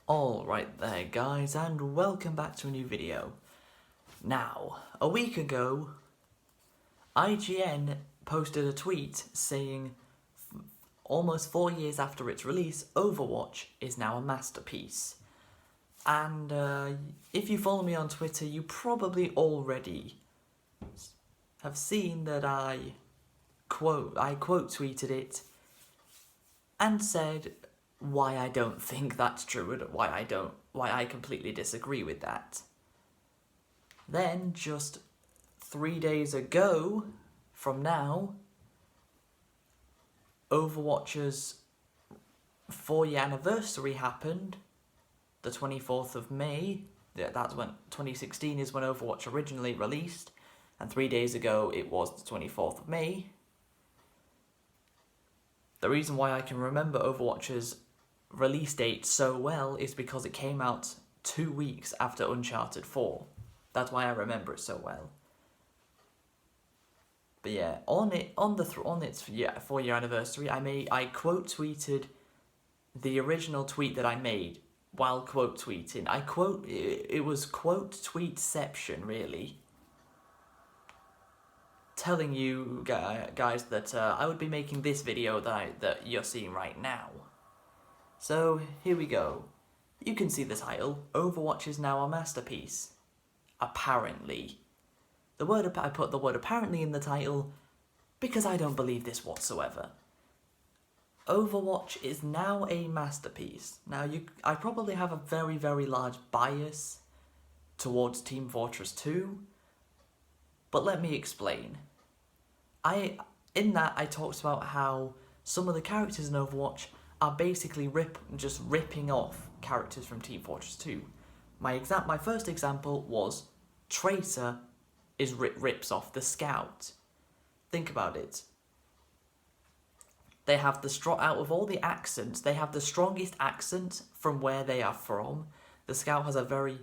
Alright there guys, and welcome back to a new video. Now, a week ago, IGN posted a tweet saying almost 4 years after its release, Overwatch is now a masterpiece. And if you follow me on Twitter, you probably already have seen that I quote tweeted it and said why I don't think that's true and why I completely disagree with that. Then, just 3 days ago from now, Overwatch's 4-year anniversary happened, the 24th of May. That's when 2016 is when Overwatch originally released, and 3 days ago it was the 24th of May. The reason why I can remember Overwatch's release date so well is because it came out 2 weeks after Uncharted 4. That's why I remember it so well. But yeah, on its 4-year anniversary, I quote tweeted the original tweet that I made while quote tweeting. It was quote tweetception, really, telling you guys that I would be making this video that you're seeing right now. So here we go. You can see the title. Overwatch is now a masterpiece. Apparently. I put the word apparently in the title because I don't believe this whatsoever. Overwatch is now a masterpiece. Now, I probably have a very, very large bias towards Team Fortress 2, but let me explain. In that, I talked about how some of the characters in Overwatch are basically just ripping off characters from Team Fortress 2. My first example was Tracer rips off the Scout. Think about it. They have out of all the accents, they have the strongest accent from where they are from. The Scout has a very,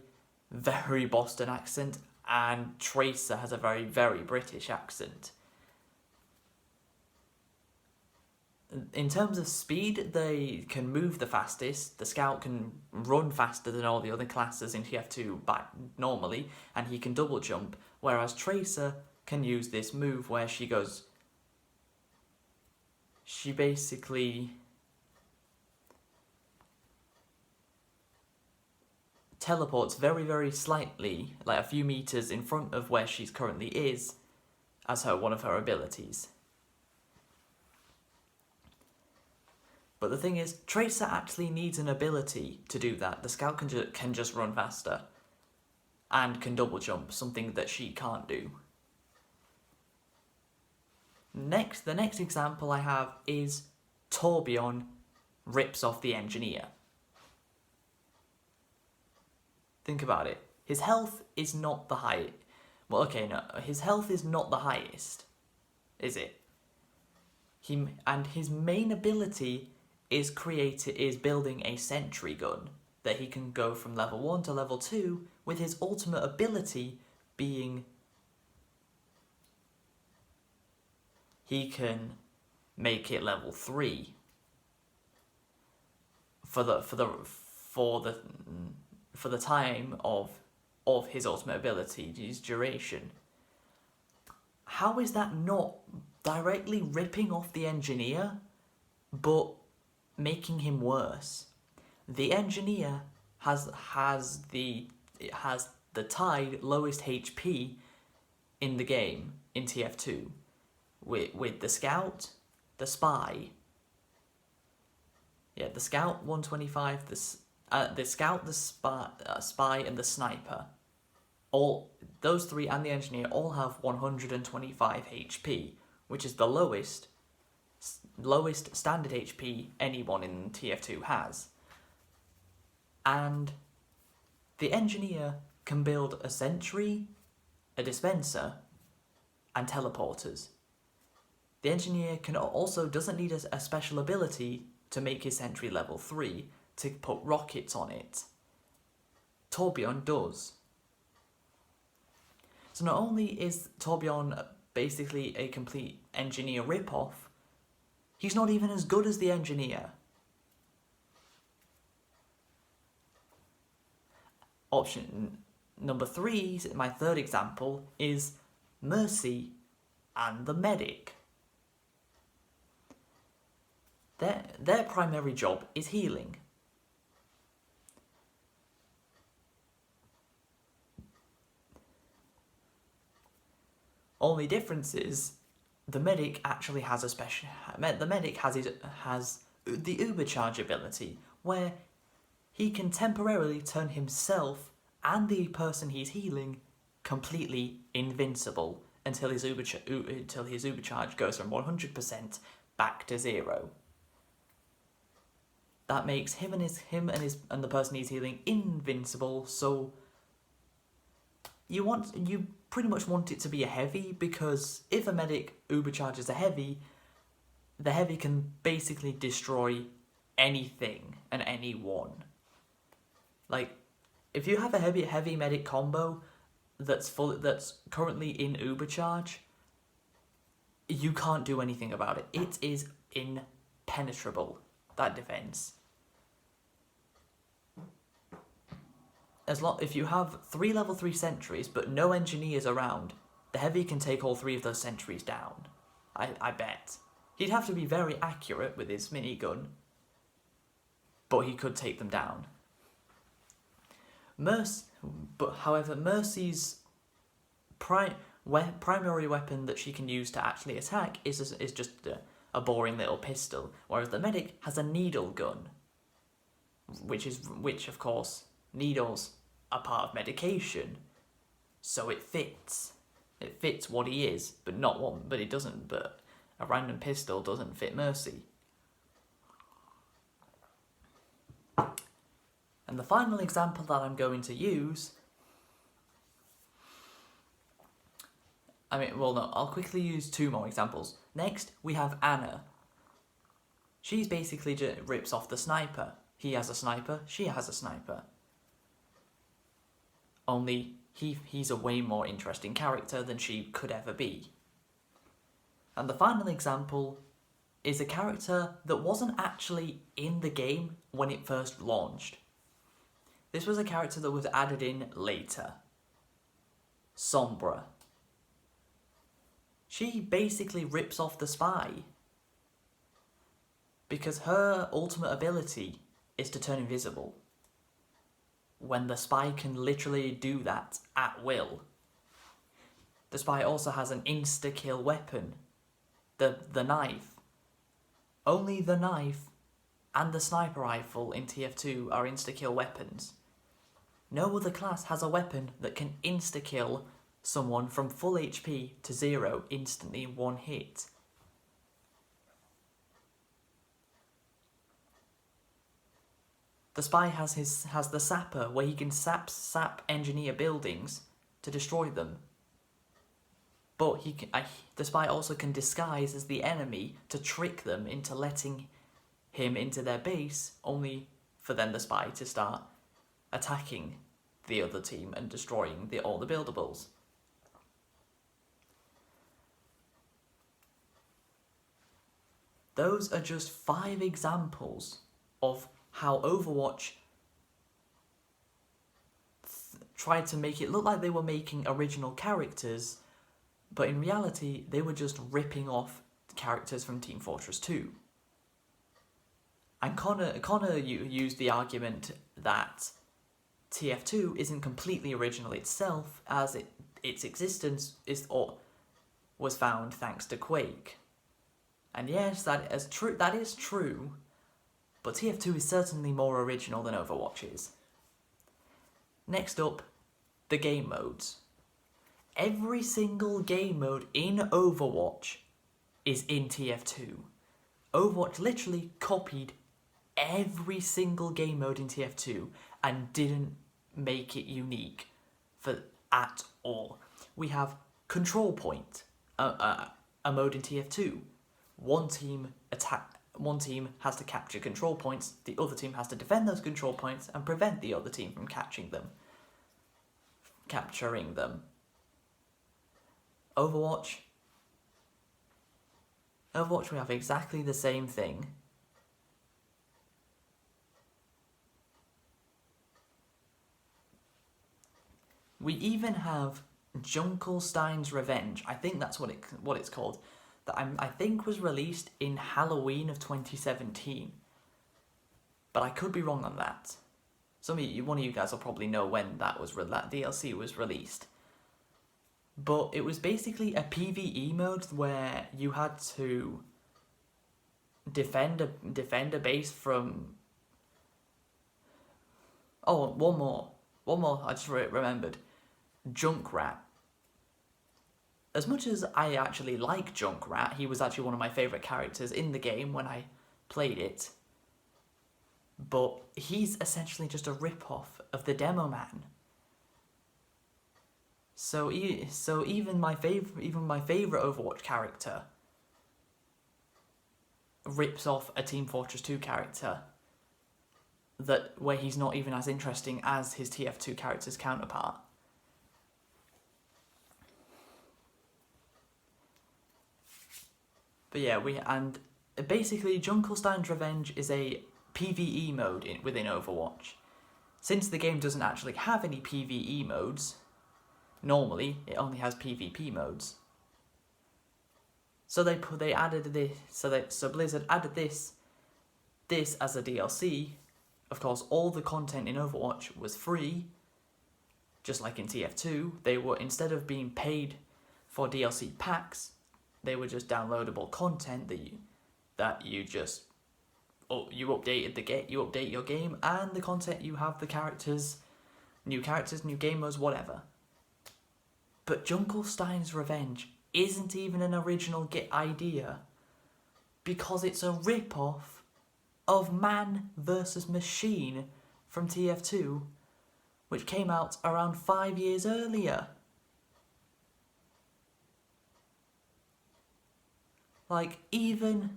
very Boston accent, and Tracer has a very, very British accent. In terms of speed, they can move the fastest. The Scout can run faster than all the other classes in TF2 normally, and he can double jump, whereas Tracer can use this move where she basically teleports very, very slightly, like a few meters in front of where she currently is, as one of her abilities. But the thing is, Tracer actually needs an ability to do that. The Scout can just run faster and can double jump, something that she can't do. The next example I have is Torbjorn rips off the Engineer. Think about it. His health is not the highest. Well, okay, no. His health is not the highest, is it? And his main ability is building a sentry gun that he can go from level 1 to level 2, with his ultimate ability being he can make it level 3 for the time of his ultimate ability, his duration. How is that not directly ripping off the Engineer, but making him worse? The Engineer has the tied lowest HP in the game in TF2 with the Scout, the Spy. Yeah, the Scout 125, the Scout, the Spy, and the Sniper. All those three and the Engineer all have 125 HP, which is the lowest standard HP anyone in TF2 has. And the Engineer can build a sentry, a dispenser, and teleporters. The Engineer doesn't need a special ability to make his sentry level 3 to put rockets on it. Torbjorn does. So not only is Torbjorn basically a complete Engineer ripoff, he's not even as good as the Engineer. Option number 3, my third example, is Mercy and the medic. Their primary job is healing. Only difference is the medic actually has a special. The medic has the Ubercharge ability, where he can temporarily turn himself and the person he's healing completely invincible until his Ubercharge goes from 100% back to 0. That makes him and the person he's healing invincible. So you pretty much want it to be a heavy, because if a medic Ubercharges a heavy, the heavy can basically destroy anything and anyone. Like, if you have a heavy medic combo that's currently in Ubercharge, you can't do anything about it. It is impenetrable, that defense. If you have 3 level 3 sentries but no engineers around, the heavy can take all 3 of those sentries down. I bet. He'd have to be very accurate with his minigun, but he could take them down. However, Mercy's primary weapon that she can use to actually attack is just a boring little pistol, whereas the medic has a needle gun, which of course, needles are part of medication, so it fits. It fits what he is, but it doesn't. But a random pistol doesn't fit Mercy. And the final example that I'm going to use, I'll quickly use 2 more examples. Next, we have Anna. She's basically just rips off the sniper. He has a sniper, she has a sniper. Only he's a way more interesting character than she could ever be. And the final example is a character that wasn't actually in the game when it first launched. This was a character that was added in later. Sombra. She basically rips off the spy, because her ultimate ability is to turn invisible, when the spy can literally do that at will. The spy also has an insta-kill weapon, the knife. Only the knife and the sniper rifle in TF2 are insta-kill weapons. No other class has a weapon that can insta-kill someone from full HP to 0 instantly in 1 hit. The spy has the sapper, where he can sap engineer buildings to destroy them. But the spy also can disguise as the enemy to trick them into letting him into their base, only for then the spy to start attacking the other team and destroying all the buildables. Those are just 5 examples of how Overwatch tried to make it look like they were making original characters, but in reality they were just ripping off characters from Team Fortress 2. And Connor used the argument that TF2 isn't completely original itself, as its existence was found thanks to Quake. And yes, that is true, but TF2 is certainly more original than Overwatch is. Next up, the game modes. Every single game mode in Overwatch is in TF2. Overwatch literally copied every single game mode in TF2 and didn't make it unique at all. We have Control Point, a mode in TF2. One team has to capture control points, the other team has to defend those control points and prevent the other team from capturing them. Overwatch, we have exactly the same thing. We even have Junkelstein's Revenge. I think that's what it's called. That I think was released in Halloween of 2017. But I could be wrong on that. One of you guys will probably know when that DLC was released. But it was basically a PvE mode where you had to defend a base from. Oh, one more. I just remembered. Junkrat. As much as I actually like Junkrat, he was actually one of my favourite characters in the game when I played it. But he's essentially just a rip-off of the Demo Man. So even my favorite Overwatch character rips off a Team Fortress 2 character where he's not even as interesting as his TF2 character's counterpart. But yeah, basically Junkelstein's Revenge is a PvE mode within Overwatch. Since the game doesn't actually have any PvE modes, normally it only has PvP modes. So they added this. So Blizzard added this as a DLC. Of course, all the content in Overwatch was free. Just like in TF2, they were, instead of being paid for DLC packs, they were just downloadable content that you just you update your game, and the content you have the new game modes, whatever. But Junkelstein's Revenge isn't even an original idea, because it's a rip-off of Man vs. Machine from TF2, which came out around 5 years earlier. Like, even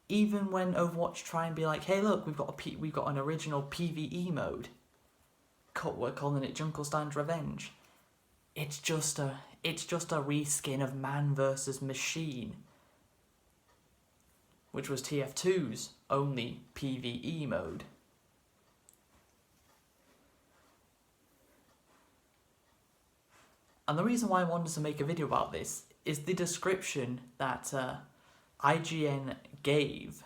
when Overwatch try and be like, hey look, we've got an original PvE mode, we're calling it Junkelstein's Revenge. It's just a reskin of Man vs. Machine, which was TF2's only PvE mode. And the reason why I wanted to make a video about this is the description that IGN gave.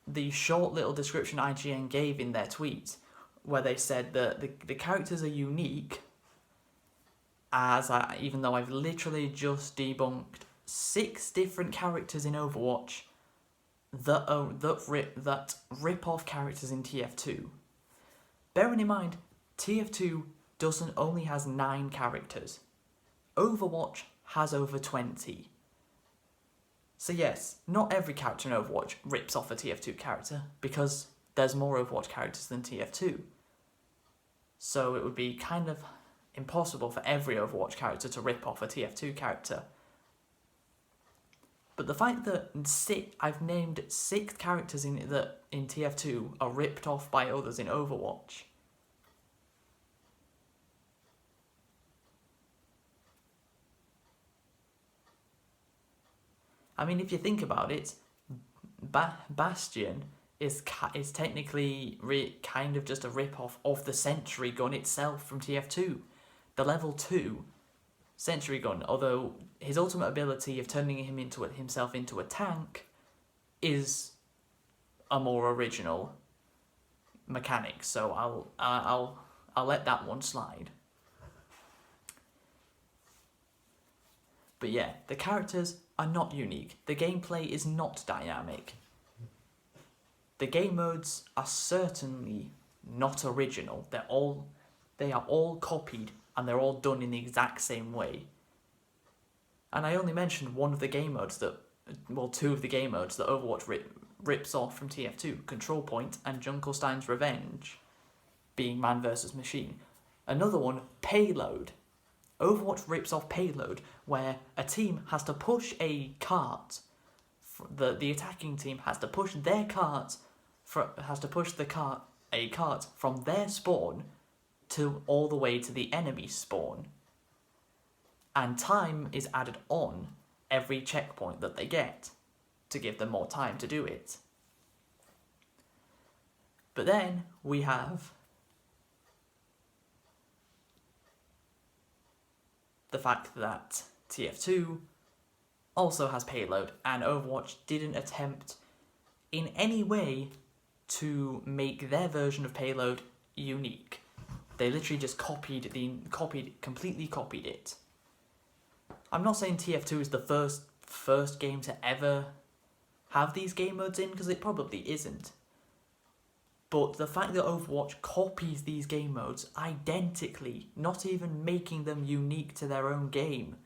The short little description IGN gave in their tweet, where they said that the characters are unique, even though I've literally just debunked 6 different characters in Overwatch that rip off characters in TF2. Bearing in mind, TF2 only has 9 characters. Overwatch has over 20. So yes, not every character in Overwatch rips off a TF2 character, because there's more Overwatch characters than TF2. So it would be kind of impossible for every Overwatch character to rip off a TF2 character. But the fact that I've named 6 characters in TF2 are ripped off by others in Overwatch. I mean, if you think about it, Bastion is technically kind of just a rip-off of the Sentry Gun itself from TF2. The level 2 Sentry Gun, although his ultimate ability of turning himself into a tank is a more original mechanic, so I'll let that one slide. But yeah, the characters are not unique. The gameplay is not dynamic. The game modes are certainly not original. They are all copied, and they're all done in the exact same way. And I only mentioned two of the game modes that Overwatch rips off from TF2, Control Point and Junkelstein's Revenge, being Man vs. Machine. Another one, Payload. Overwatch rips off Payload, where a team has to push a cart. The attacking team has to push a cart from their spawn to all the way to the enemy spawn. And time is added on every checkpoint that they get to give them more time to do it. But then we have the fact that TF2 also has payload, and Overwatch didn't attempt in any way to make their version of payload unique. They literally just completely copied it. I'm not saying TF2 is the first game to ever have these game modes in, because it probably isn't. But the fact that Overwatch copies these game modes identically, not even making them unique to their own game.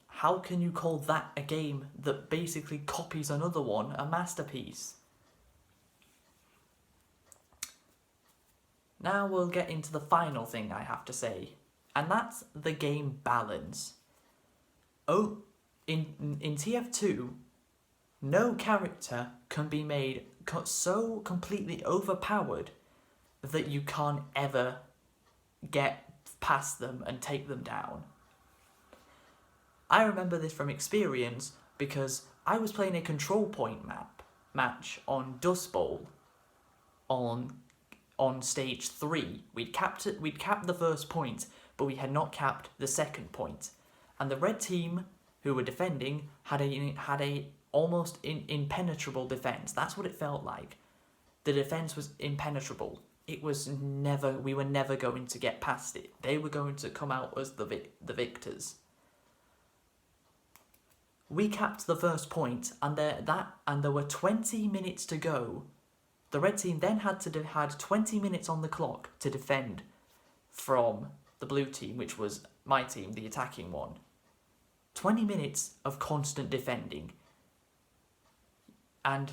How can you call that a game that basically copies another one a masterpiece? Now we'll get into the final thing I have to say, and that's the game balance. Oh, in TF2, no character can be made so completely overpowered that you can't ever get past them and take them down. I remember this from experience because I was playing a control point match on Dust Bowl on stage 3. We'd capped the first point, but we had not capped the second point. And the red team, who were defending, had a almost impenetrable defense. That's what it felt like. The defense was impenetrable. We were never going to get past it. They were going to come out as the victors. We capped the first point, and there were 20 minutes to go. The red team then had 20 minutes on the clock to defend from the blue team, which was my team, the attacking one. 20 minutes of constant defending. And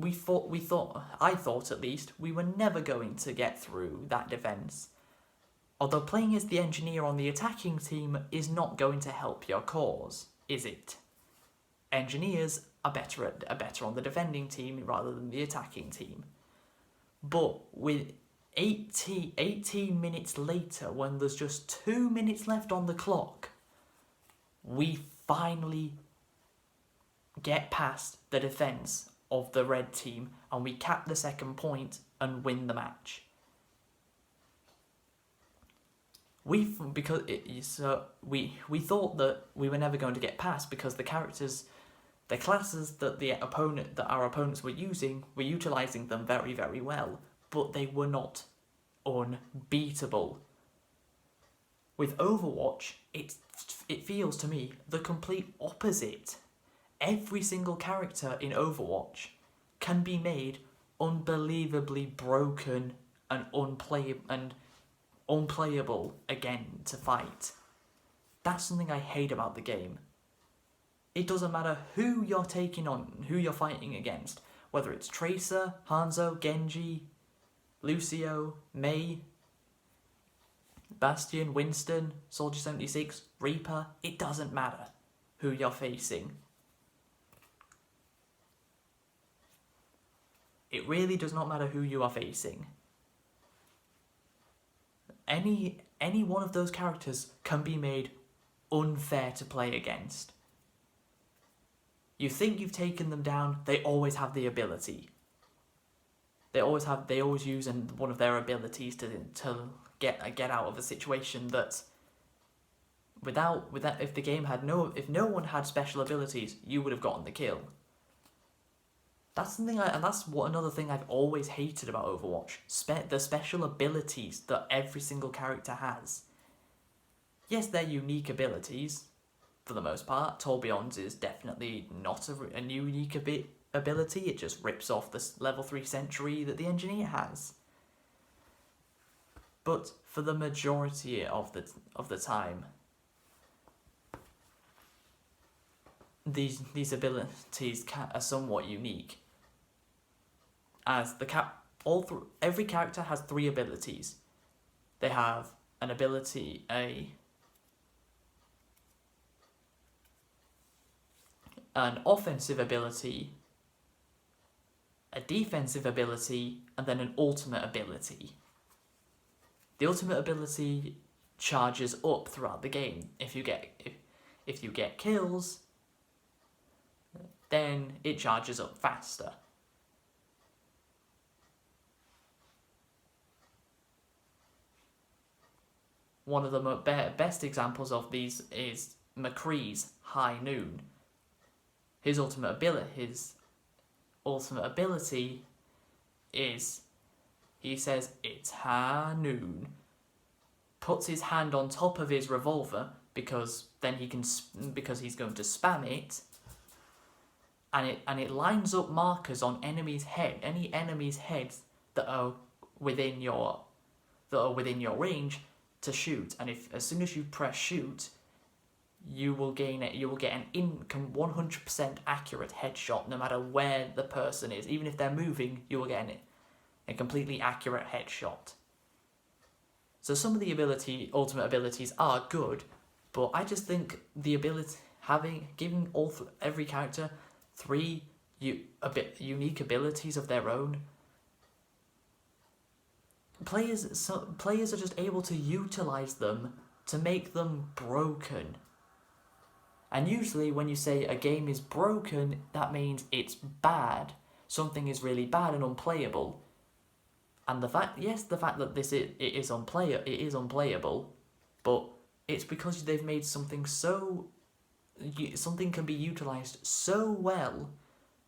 I thought at least, we were never going to get through that defence. Although playing as the engineer on the attacking team is not going to help your cause, is it? Engineers are better on the defending team rather than the attacking team. But with 18 minutes later, when there's just 2 minutes left on the clock, we finally get past the defence of the red team and we cap the second point and win the match. We thought that we were never going to get past because the classes that our opponents were using, were utilising them very, very well, but they were not unbeatable. With Overwatch, it feels to me the complete opposite. Every single character in Overwatch can be made unbelievably broken and unplayable again to fight. That's something I hate about the game. It doesn't matter who you're taking on, who you're fighting against, whether it's Tracer, Hanzo, Genji, Lucio, Mei, Bastion, Winston, Soldier 76, Reaper. It doesn't matter who you're facing. It really does not matter who you are facing. Any one of those characters can be made unfair to play against. You think you've taken them down, they always have the ability. They always use one of their abilities to get out of a situation that if no one had special abilities, you would have gotten the kill. That's another thing I've always hated about Overwatch. The special abilities that every single character has. Yes, they're unique abilities, for the most part. Tourbillon's is definitely not a unique ability. It just rips off the level 3 sentry that the engineer has. But for the majority of the time, these abilities are somewhat unique. As every character has 3 abilities. They have an ability, an offensive ability, a defensive ability, and then an ultimate ability. The ultimate ability charges up throughout the game. If you get kills, then it charges up faster. One of the best examples of these is McCree's High Noon. His ultimate ability is, he says, "It's high noon," puts his hand on top of his revolver because he's going to spam it, and it lines up markers on any enemy's heads that are within your range to shoot. And as soon as you press shoot, you will get an 100% accurate headshot no matter where the person is. Even if they're moving, you will get a completely accurate headshot. So some of the ultimate abilities are good, but I just think the ability giving every character 3 unique abilities of their own. Players are just able to utilize them to make them broken. And usually when you say a game is broken, that means it's bad. Something is really bad and unplayable. And the fact that it is unplayable, but it's because they've made something can be utilized so well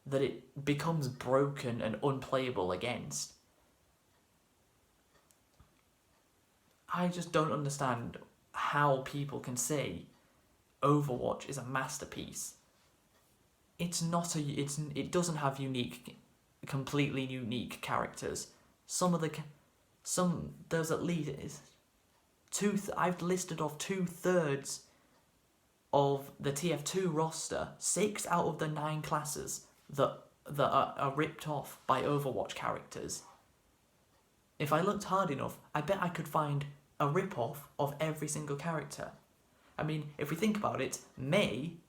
that it becomes broken and unplayable against. I just don't understand how people can say Overwatch is a masterpiece. It doesn't have completely unique characters. There's at least I've listed off 2/3 of the TF2 roster, 6 out of the 9 classes that are ripped off by Overwatch characters. If I looked hard enough, I bet I could find a rip-off of every single character. I mean, if we think about it, Mei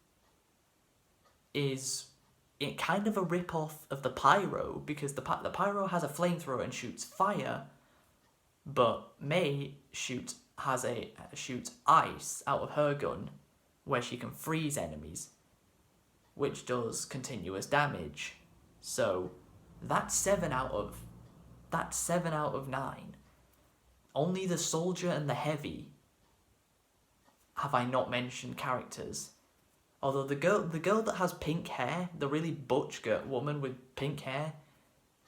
is kind of a rip-off of the Pyro, because the Pyro has a flamethrower and shoots fire, but Mei shoots ice out of her gun, where she can freeze enemies, which does continuous damage. So that's 7 out of 9. Only the Soldier and the Heavy have I not mentioned characters. Although the girl that has pink hair, the really butch woman with pink hair,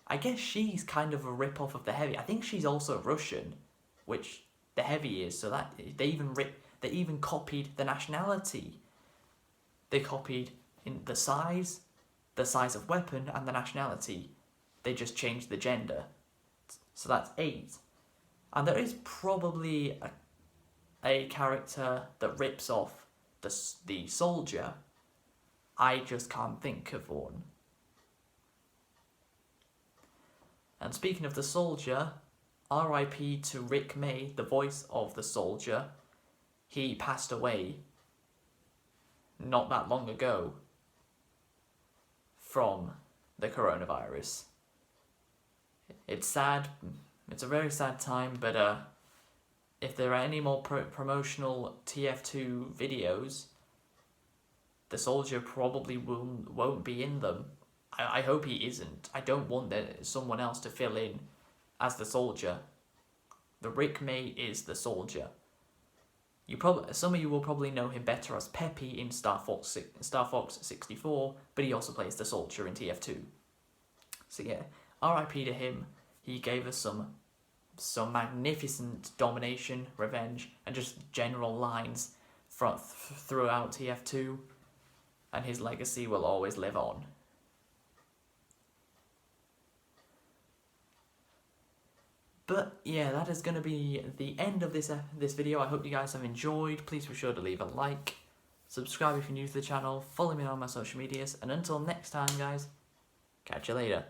I guess she's kind of a rip-off of the Heavy. I think she's also Russian, which the Heavy is, so that they even copied the nationality. They copied in the size of weapon, and the nationality. They just changed the gender. So that's 8. And there is probably a character that rips off the Soldier. I just can't think of one. And speaking of the Soldier, RIP to Rick May, the voice of the Soldier. He passed away not that long ago from the coronavirus. It's sad. It's a very sad time, but if there are any more promotional TF2 videos, the Soldier probably won't be in them. I hope he isn't. I don't want someone else to fill in as the Soldier. The Rick May is the Soldier. Some of you will probably know him better as Peppy in Star Fox 64, but he also plays the Soldier in TF2. So yeah, RIP to him. He gave us some magnificent domination, revenge, and just general lines throughout TF2, and his legacy will always live on. But yeah, that is going to be the end of this video. I hope you guys have enjoyed. Please be sure to leave a like, subscribe if you're new to the channel, follow me on my social medias, and until next time guys, catch you later.